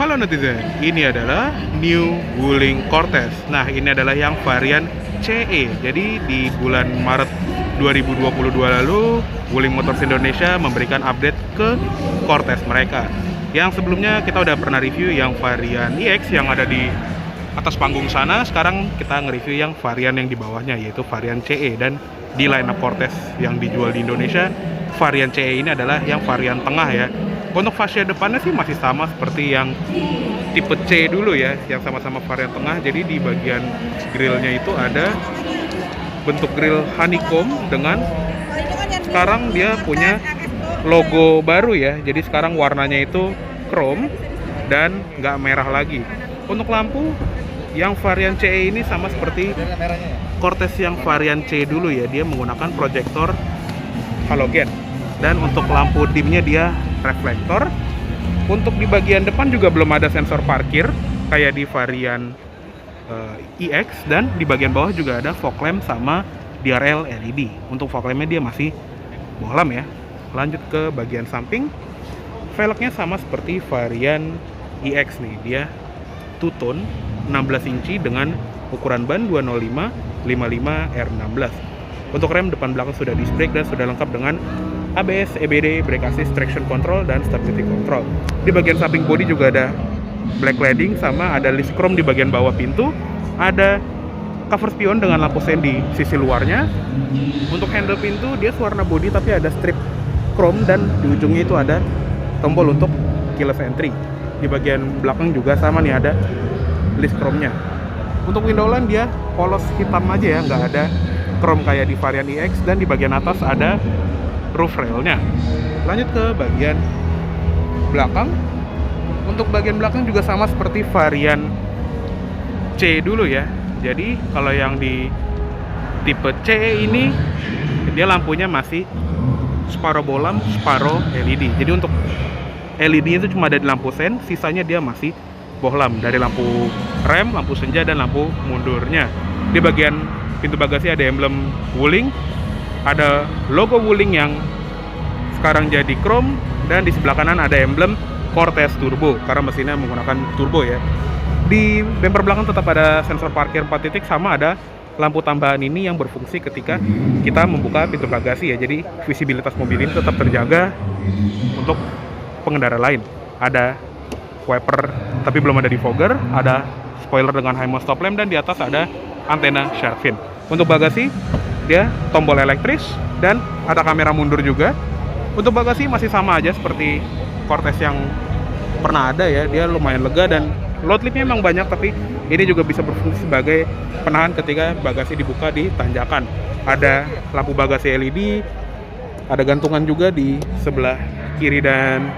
Halo netizen, ini adalah New Wuling Cortez. Nah, ini adalah yang varian CE. Jadi di bulan Maret 2022 lalu, Wuling Motors Indonesia memberikan update ke Cortez mereka. Yang sebelumnya kita udah pernah review yang varian EX yang ada di atas panggung sana. Sekarang kita nge-review yang varian yang di bawahnya, yaitu varian CE. Dan di lineup Cortez yang dijual di Indonesia, varian CE ini adalah yang varian tengah ya. Untuk fascia depannya sih masih sama seperti yang tipe C dulu ya, yang sama-sama varian tengah. Jadi di bagian grillnya itu ada bentuk grill honeycomb dengan sekarang dia punya logo baru ya. Jadi sekarang warnanya itu chrome dan nggak merah lagi. Untuk lampu yang varian CE ini sama seperti Cortez yang varian C dulu ya, dia menggunakan proyektor halogen. Dan untuk lampu dimnya dia reflektor. Untuk di bagian depan juga belum ada sensor parkir kayak di varian EX, dan di bagian bawah juga ada fog lamp sama DRL LED. Untuk fog lampnya dia masih bohlam ya. Lanjut ke bagian samping, velgnya sama seperti varian EX nih, dia two-tone 16 inci dengan ukuran ban 205 55 R16. Untuk rem depan belakang sudah disc brake dan sudah lengkap dengan ABS, EBD, brake assist, traction control, dan stability control. Di bagian samping bodi juga ada black cladding sama ada list chrome di bagian bawah pintu. Ada cover spion dengan lampu sen di sisi luarnya. Untuk handle pintu dia warna bodi tapi ada strip chrome dan di ujungnya itu ada tombol untuk keyless entry. Di bagian belakang juga sama nih, ada list chrome-nya. Untuk window line dia polos hitam aja ya, nggak ada chrome kayak di varian EX. Dan di bagian atas ada roof railnya. Lanjut ke bagian belakang. Untuk bagian belakang juga sama seperti varian C dulu ya. Jadi kalau yang di tipe C ini dia lampunya masih separuh bohlam, separuh LED. Jadi untuk LED itu cuma ada di lampu sen, sisanya dia masih bohlam dari lampu rem, lampu senja, dan lampu mundurnya. Di bagian pintu bagasi ada emblem Wuling, ada logo Wuling yang sekarang jadi chrome, dan di sebelah kanan ada emblem Cortez Turbo karena mesinnya menggunakan turbo ya. Di bumper belakang tetap ada sensor parkir 4 titik, sama ada lampu tambahan ini yang berfungsi ketika kita membuka pintu bagasi ya. Jadi visibilitas mobil ini tetap terjaga untuk pengendara lain. Ada wiper tapi belum ada defogger, ada spoiler dengan high mount stop lamp, dan di atas ada antena shark fin. Untuk bagasi dia tombol elektris dan ada kamera mundur juga. Untuk bagasi masih sama aja seperti Cortez yang pernah ada ya, dia lumayan lega dan load liftnya memang banyak, tapi ini juga bisa berfungsi sebagai penahan ketika bagasi dibuka di tanjakan. Ada lampu bagasi LED, ada gantungan juga di sebelah kiri dan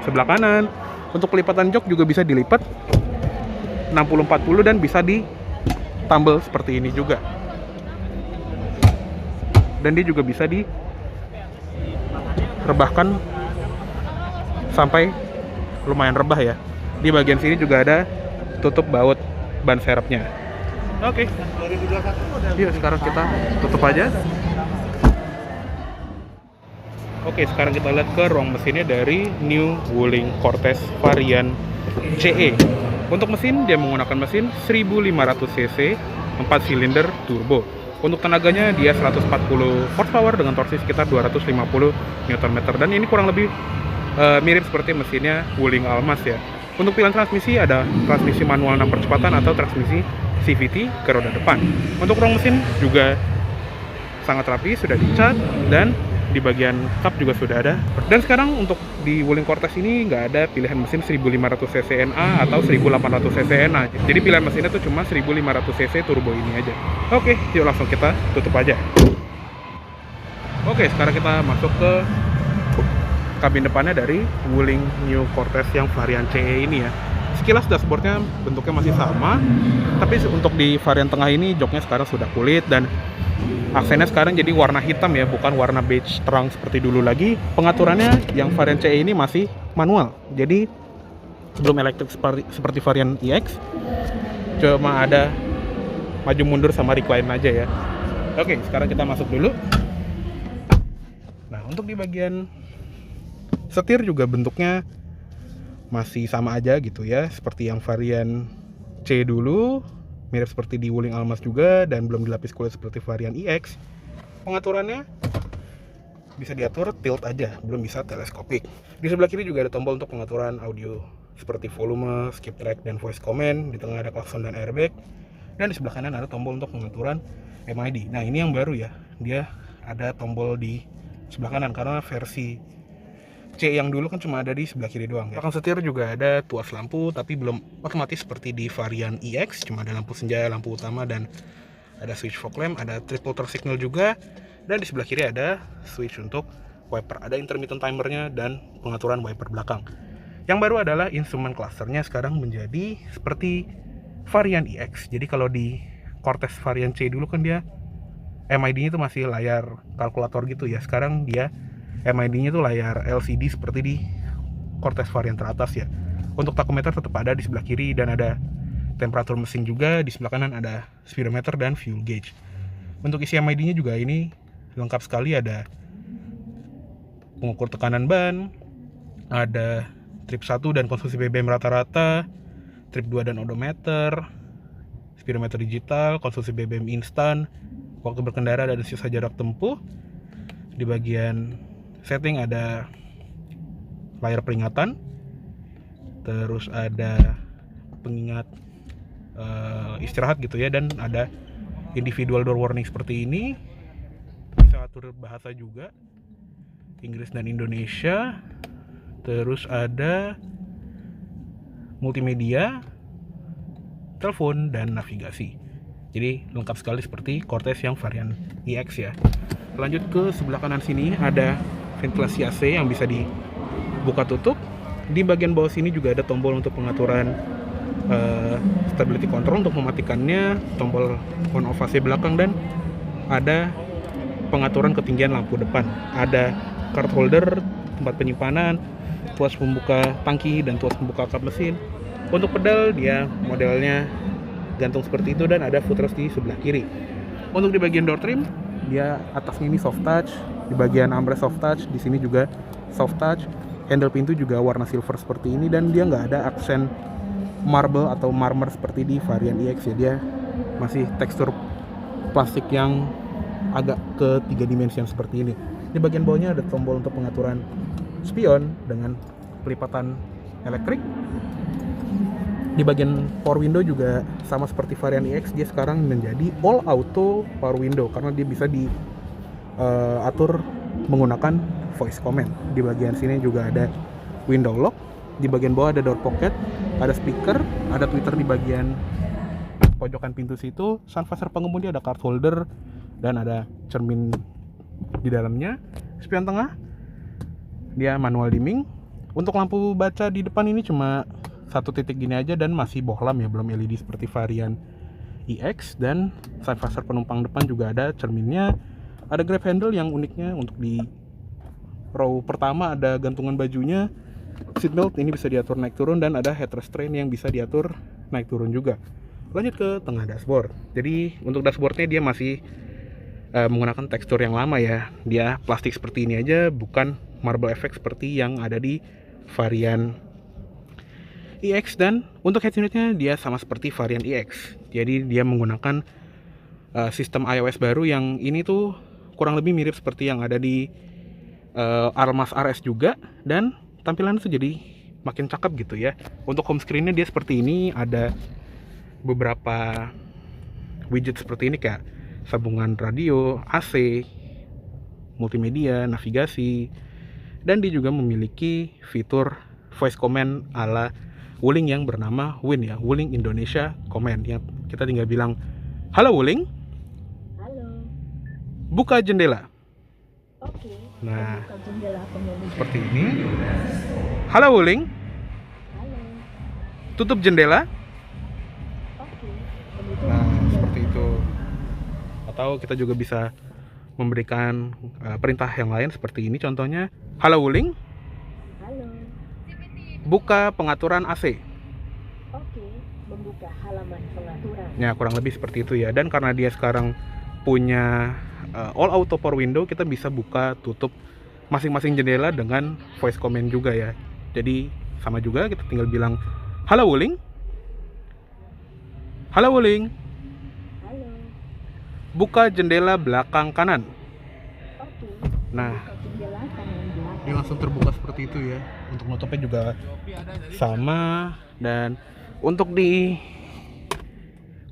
sebelah kanan. Untuk pelipatan jok juga bisa dilipat 60-40 dan bisa ditambal seperti ini juga. Dan dia juga bisa direbahkan sampai lumayan rebah ya. Di bagian sini juga ada tutup baut ban serepnya. Oke. Yuk sekarang kita tutup aja. Oke, sekarang kita lihat ke ruang mesinnya dari New Wuling Cortez varian CE. Untuk mesin dia menggunakan mesin 1500 cc 4 silinder turbo. Untuk tenaganya dia 140 horsepower dengan torsi sekitar 250 Nm, dan ini kurang lebih mirip seperti mesinnya Wuling Almas ya. Untuk pilihan transmisi ada transmisi manual 6 percepatan atau transmisi CVT ke roda depan. Untuk ruang mesin juga sangat rapi, sudah dicat, dan di bagian kap juga sudah ada. Dan sekarang untuk di Wuling Cortez ini nggak ada pilihan mesin 1500 cc NA atau 1800 cc NA. Jadi pilihan mesinnya tuh cuma 1500 cc turbo ini aja. Oke, yuk langsung kita tutup aja. Oke, sekarang kita masuk ke kabin depannya dari Wuling New Cortez yang varian CE ini ya. Sekilas dashboardnya bentuknya masih sama, tapi untuk di varian tengah ini joknya sekarang sudah kulit dan aksennya sekarang jadi warna hitam ya, bukan warna beige terang seperti dulu lagi. Pengaturannya yang varian CE ini masih manual, jadi belum elektrik seperti varian EX. Cuma ada maju mundur sama recline aja ya. Oke, sekarang kita masuk dulu. Nah, untuk di bagian setir juga bentuknya masih sama aja gitu ya, seperti yang varian C dulu, mirip seperti di Wuling Almas juga, dan belum dilapis kulit seperti varian EX. Pengaturannya bisa diatur tilt aja, belum bisa teleskopik. Di sebelah kiri juga ada tombol untuk pengaturan audio seperti volume, skip track, dan voice command. Di tengah ada klakson dan airbag. Dan di sebelah kanan ada tombol untuk pengaturan MID. Nah, ini yang baru ya, dia ada tombol di sebelah kanan, karena versi C yang dulu kan cuma ada di sebelah kiri doang ya. Belakang setir juga ada tuas lampu, tapi belum otomatis seperti di varian EX, cuma ada lampu senja, lampu utama, dan ada switch fog lamp, ada triple turn signal juga. Dan di sebelah kiri ada switch untuk wiper, ada intermittent timernya dan pengaturan wiper belakang. Yang baru adalah instrument clusternya sekarang menjadi seperti varian EX. Jadi kalau di Cortez varian C dulu kan dia MID-nya itu masih layar kalkulator gitu ya. Sekarang dia MID-nya itu layar LCD seperti di Cortez varian teratas ya. Untuk tachometer tetap ada di sebelah kiri, dan ada temperatur mesin juga. Di sebelah kanan ada speedometer dan fuel gauge. Untuk isi MID-nya juga ini lengkap sekali, ada pengukur tekanan ban, ada trip 1 dan konsumsi BBM rata-rata, trip 2 dan odometer, speedometer digital, konsumsi BBM instan, waktu berkendara, dan sisa jarak tempuh. Di bagian setting ada layar peringatan, terus ada pengingat istirahat gitu ya, dan ada individual door warning seperti ini. Bisa atur bahasa juga, Inggris dan Indonesia. Terus ada multimedia, telepon, dan navigasi. Jadi lengkap sekali seperti Cortez yang varian EX ya. Lanjut ke sebelah kanan sini ada ventilasi AC yang bisa dibuka tutup. Di bagian bawah sini juga ada tombol untuk pengaturan stability control untuk mematikannya, tombol on off AC belakang, dan ada pengaturan ketinggian lampu depan. Ada card holder, tempat penyimpanan, tuas pembuka tangki, dan tuas pembuka kap mesin. Untuk pedal dia modelnya gantung seperti itu, dan ada footrest di sebelah kiri. Untuk di bagian door trim, dia atasnya ini soft touch, di bagian armrest soft touch, di sini juga soft touch. Handle pintu juga warna silver seperti ini, dan dia nggak ada aksen marble atau marmer seperti di varian EX ya. Dia masih tekstur plastik yang agak ke 3 dimensi seperti ini. Di bagian bawahnya ada tombol untuk pengaturan spion dengan pelipatan elektrik. Di bagian power window juga sama seperti varian EX, dia sekarang menjadi all auto power window karena dia bisa diatur menggunakan voice command. Di bagian sini juga ada window lock. Di bagian bawah ada door pocket, ada speaker, ada tweeter di bagian pojokan pintu situ. Sun visor pengemudi, ada card holder, dan ada cermin di dalamnya. Spion tengah, dia manual dimming. Untuk lampu baca di depan ini cuma satu titik gini aja dan masih bohlam ya, belum LED seperti varian EX. Dan sun visor penumpang depan juga ada cerminnya. Ada grab handle yang uniknya untuk di row pertama ada gantungan bajunya. Seatbelt ini bisa diatur naik turun, dan ada head restraint yang bisa diatur naik turun juga. Lanjut ke tengah dashboard. Jadi untuk dashboardnya dia masih menggunakan tekstur yang lama ya. Dia plastik seperti ini aja, bukan marble effect seperti yang ada di varian EX. Dan untuk head unitnya dia sama seperti varian EX. Jadi dia menggunakan sistem iOS baru yang ini tuh kurang lebih mirip seperti yang ada di Almas RS juga, dan tampilannya tuh jadi makin cakep gitu ya. Untuk home screen-nya dia seperti ini, ada beberapa widget seperti ini kayak sambungan radio, AC, multimedia, navigasi, dan dia juga memiliki fitur voice command ala Wuling yang bernama Win ya, Wuling Indonesia Command, yang kita tinggal bilang, "Halo Wuling, halo, buka jendela." oke. Nah, Buka jendela pengemudi. seperti ini. "Halo Wuling, Halo, tutup jendela." oke. Kemudian Nah, seperti itu. Atau kita juga bisa memberikan perintah yang lain seperti ini, contohnya, "Halo Wuling, halo, buka pengaturan AC." oke. Membuka halaman pengaturan. Ya, kurang lebih seperti itu ya. Dan karena dia sekarang punya all auto power window, kita bisa buka tutup masing-masing jendela dengan voice command juga ya. Jadi sama juga, kita tinggal bilang halo Wuling. Halo Wuling, Halo. buka jendela belakang kanan. Oke. Nah, Buka jendela kanan belakang. ini langsung terbuka seperti itu ya. Untuk nutupnya juga sama. Dan untuk di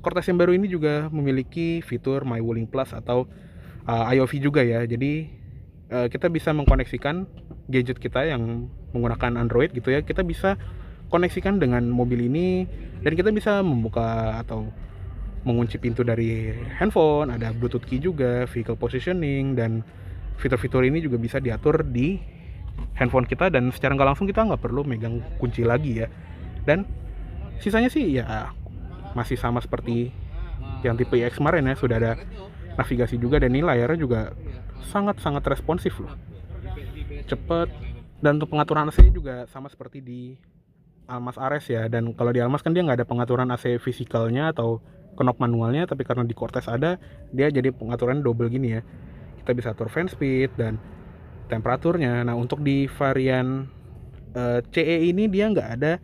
Cortez yang baru ini juga memiliki fitur My Wuling Plus atau IoV juga ya. Jadi kita bisa mengkoneksikan gadget kita yang menggunakan Android gitu ya. Kita bisa koneksikan dengan mobil ini dan kita bisa membuka atau mengunci pintu dari handphone. Ada Bluetooth key juga, vehicle positioning, dan fitur-fitur ini juga bisa diatur di handphone kita dan secara nggak langsung kita nggak perlu megang kunci lagi ya. Dan sisanya sih ya masih sama seperti yang tipe iX kemarin ya, sudah ada navigasi juga dan ini layarnya juga sangat-sangat responsif loh, cepet. Dan untuk pengaturan AC juga sama seperti di Almas Ares ya. Dan kalau di Almas kan dia nggak ada pengaturan AC fisikalnya atau knob manualnya, tapi karena di Cortez ada, dia jadi pengaturan double gini ya. Kita bisa atur fan speed dan temperaturnya. Nah untuk di varian CE ini dia nggak ada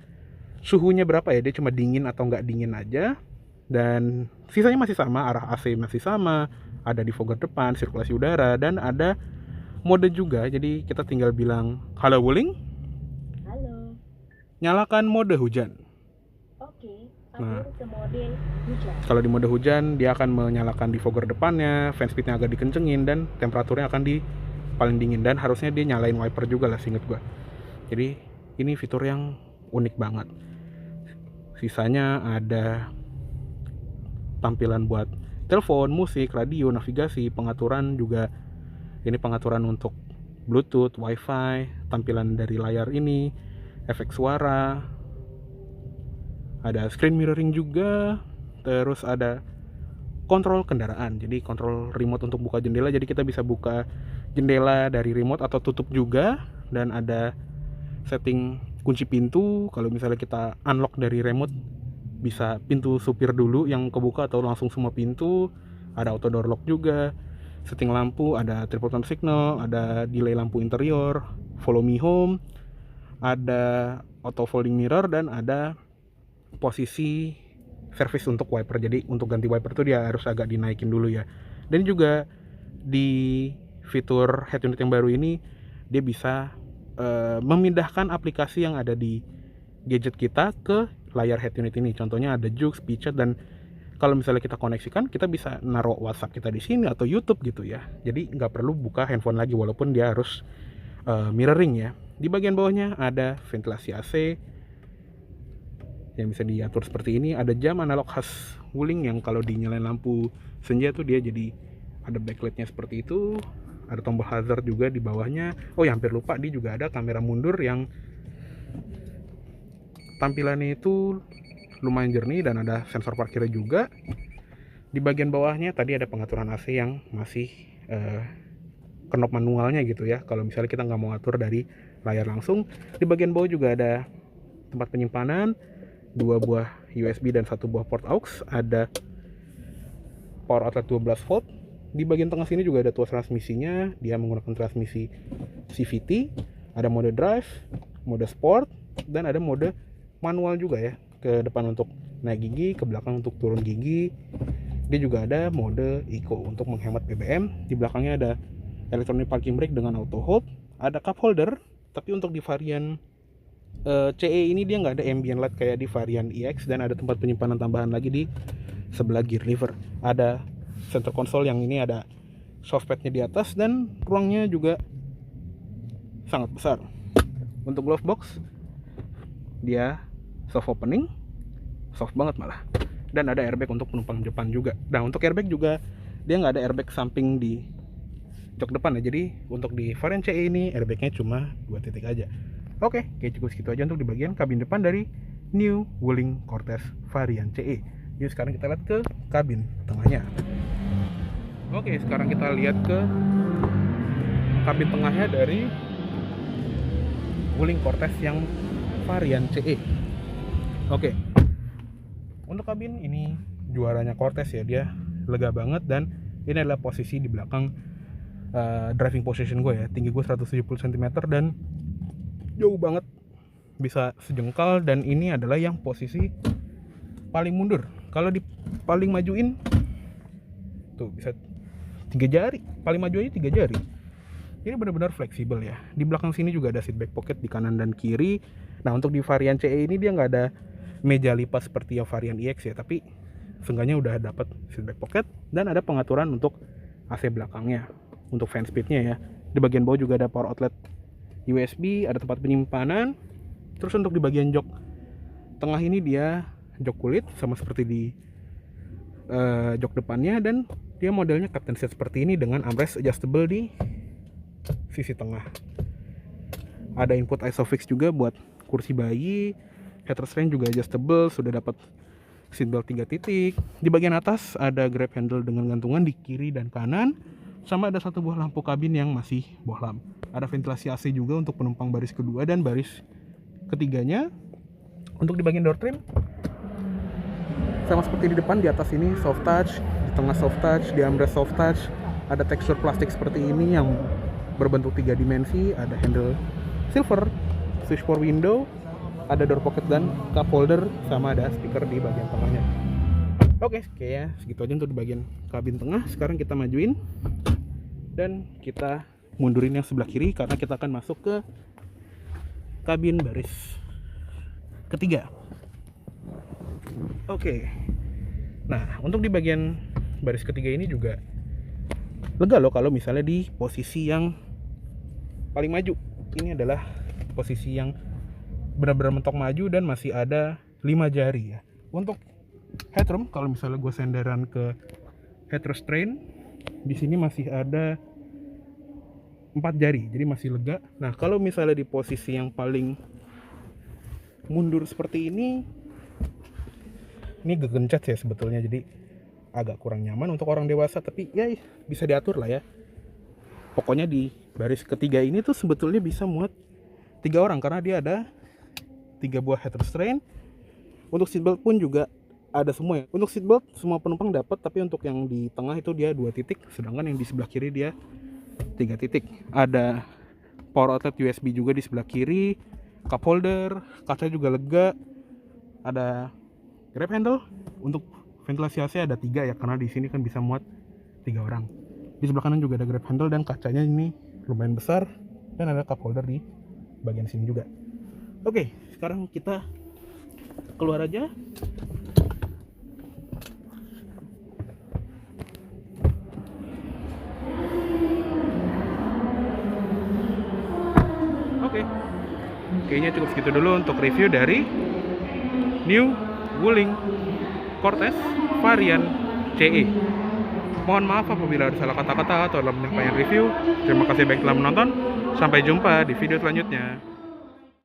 suhunya berapa ya, dia cuma dingin atau nggak dingin aja. Dan sisanya masih sama, arah AC masih sama, ada defogger depan, sirkulasi udara, dan ada mode juga. Jadi kita tinggal bilang halo Wuling, Halo. nyalakan mode hujan. Oke. Nah. Atur ke mode hujan. Kalau di mode hujan dia akan menyalakan defogger depannya, fan speednya agak dikencengin, dan temperaturnya akan di paling dingin. Dan harusnya dia nyalain wiper juga lah seinget gua. Jadi ini fitur yang unik banget. Sisanya ada tampilan buat telepon, musik, radio, navigasi, pengaturan juga. Ini pengaturan untuk Bluetooth, Wi-Fi, tampilan dari layar ini, efek suara, ada screen mirroring juga, terus ada kontrol kendaraan. Jadi kontrol remote untuk buka jendela, jadi kita bisa buka jendela dari remote atau tutup juga. Dan ada setting kunci pintu, kalau misalnya kita unlock dari remote bisa pintu supir dulu yang kebuka atau langsung semua pintu. Ada auto door lock juga. Setting lampu, ada triple tone signal, ada delay lampu interior, follow me home, ada auto folding mirror, dan ada posisi service untuk wiper. Jadi untuk ganti wiper itu dia harus agak dinaikin dulu ya. Dan juga di fitur head unit yang baru ini dia bisa memindahkan aplikasi yang ada di gadget kita ke layar head unit ini. Contohnya ada Joox, Pichat, dan kalau misalnya kita koneksikan, kita bisa naruh WhatsApp kita di sini atau YouTube gitu ya. Jadi nggak perlu buka handphone lagi walaupun dia harus mirroring ya. Di bagian bawahnya ada ventilasi AC yang bisa diatur seperti ini. Ada jam analog khas Wuling yang kalau dinyalain lampu senja tuh dia jadi ada backlightnya seperti itu. Ada tombol hazard juga di bawahnya. Oh ya, hampir lupa, dia juga ada kamera mundur yang tampilannya itu lumayan jernih dan ada sensor parkirnya juga. Di bagian bawahnya tadi ada pengaturan AC yang masih knob manualnya gitu ya. Kalau misalnya kita nggak mau atur dari layar langsung. Di bagian bawah juga ada tempat penyimpanan, 2 buah USB dan 1 buah port aux. Ada power outlet 12 volt. Di bagian tengah sini juga ada tuas transmisinya. Dia menggunakan transmisi CVT. Ada mode drive, mode sport, dan ada mode manual juga ya. Ke depan untuk naik gigi, ke belakang untuk turun gigi. Dia juga ada mode eco untuk menghemat BBM. Di belakangnya ada electronic parking brake dengan auto hold. Ada cup holder, tapi untuk di varian CE ini dia nggak ada ambient light kayak di varian iX. Dan ada tempat penyimpanan tambahan lagi di sebelah gear lever. Ada center console yang ini ada softpadnya di atas dan ruangnya juga sangat besar. Untuk glove box dia soft opening, soft banget malah. Dan ada airbag untuk penumpang depan juga. Nah untuk airbag juga dia nggak ada airbag samping di jok depan ya. Jadi untuk di varian CE ini airbagnya cuma 2 titik aja. Oke, kayak cukup segitu aja untuk di bagian kabin depan dari New Wuling Cortez varian CE. Yuk sekarang kita lihat ke kabin tengahnya. Oke, sekarang kita lihat ke kabin tengahnya dari Wuling Cortez yang varian CE. Oke, untuk kabin ini juaranya Cortez ya, dia lega banget. Dan ini adalah posisi di belakang driving position gue ya. Tinggi gue 170 cm dan jauh banget bisa sejengkal, dan ini adalah yang posisi paling mundur. Kalau di paling majuin tuh bisa 3 jari, paling maju aja 3 jari. Ini benar-benar fleksibel ya. Di belakang sini juga ada seat back pocket di kanan dan kiri. Nah, untuk di varian CE ini dia nggak ada meja lipat seperti yang varian EX ya, tapi seenggaknya udah dapat seat back pocket dan ada pengaturan untuk AC belakangnya, untuk fan speednya ya. Di bagian bawah juga ada power outlet USB, ada tempat penyimpanan. Terus untuk di bagian jok tengah ini dia jok kulit sama seperti di jok depannya, dan dia modelnya captain seat seperti ini dengan armrest adjustable di sisi tengah. Ada input ISOFIX juga buat kursi bayi, headrest range juga adjustable, sudah dapat seatbelt 3 titik. Di bagian atas ada grab handle dengan gantungan di kiri dan kanan, sama ada satu buah lampu kabin yang masih bohlam. Ada ventilasi AC juga untuk penumpang baris kedua dan baris ketiganya. Untuk di bagian door trim sama seperti di depan, di atas ini soft touch, di tengah soft touch, di armrest soft touch. Ada tekstur plastik seperti ini yang berbentuk 3 dimensi. Ada handle silver, switch power window, ada door pocket dan cup holder, sama ada speaker di bagian tengahnya. Oke, kayaknya segitu aja untuk di bagian kabin tengah. Sekarang kita majuin dan kita mundurin yang sebelah kiri karena kita akan masuk ke kabin baris ketiga. Oke. Nah, untuk di bagian baris ketiga ini juga lega loh kalau misalnya di posisi yang paling maju. Ini adalah posisi yang benar-benar mentok maju dan masih ada 5 jari ya. Untuk headroom, kalau misalnya gue senderan ke headrest train, di sini masih ada 4 jari, jadi masih lega. Nah, kalau misalnya di posisi yang paling mundur seperti ini gegencet ya sebetulnya, jadi agak kurang nyaman untuk orang dewasa, tapi ya bisa diatur lah ya. Pokoknya di baris ketiga ini tuh sebetulnya bisa muat 3 orang karena dia ada 3 buah headrest train. Untuk seatbelt pun juga ada semua ya. Untuk seatbelt semua penumpang dapat, tapi untuk yang di tengah itu dia 2 titik, sedangkan yang di sebelah kiri dia 3 titik. Ada power outlet USB juga di sebelah kiri, cup holder, kaca juga lega, ada grab handle. Untuk ventilasi AC ada 3 ya, karena di sini kan bisa muat 3 orang. Di sebelah kanan juga ada grab handle dan kacanya ini lumayan besar, dan ada cup holder di bagian sini juga. Oke, sekarang kita keluar aja. Oke, kayaknya cukup segitu dulu untuk review dari New Wuling Cortez varian CE. Mohon maaf apabila ada salah kata-kata atau dalam penyampaian review. Terima kasih banyak telah menonton. Sampai jumpa di video selanjutnya.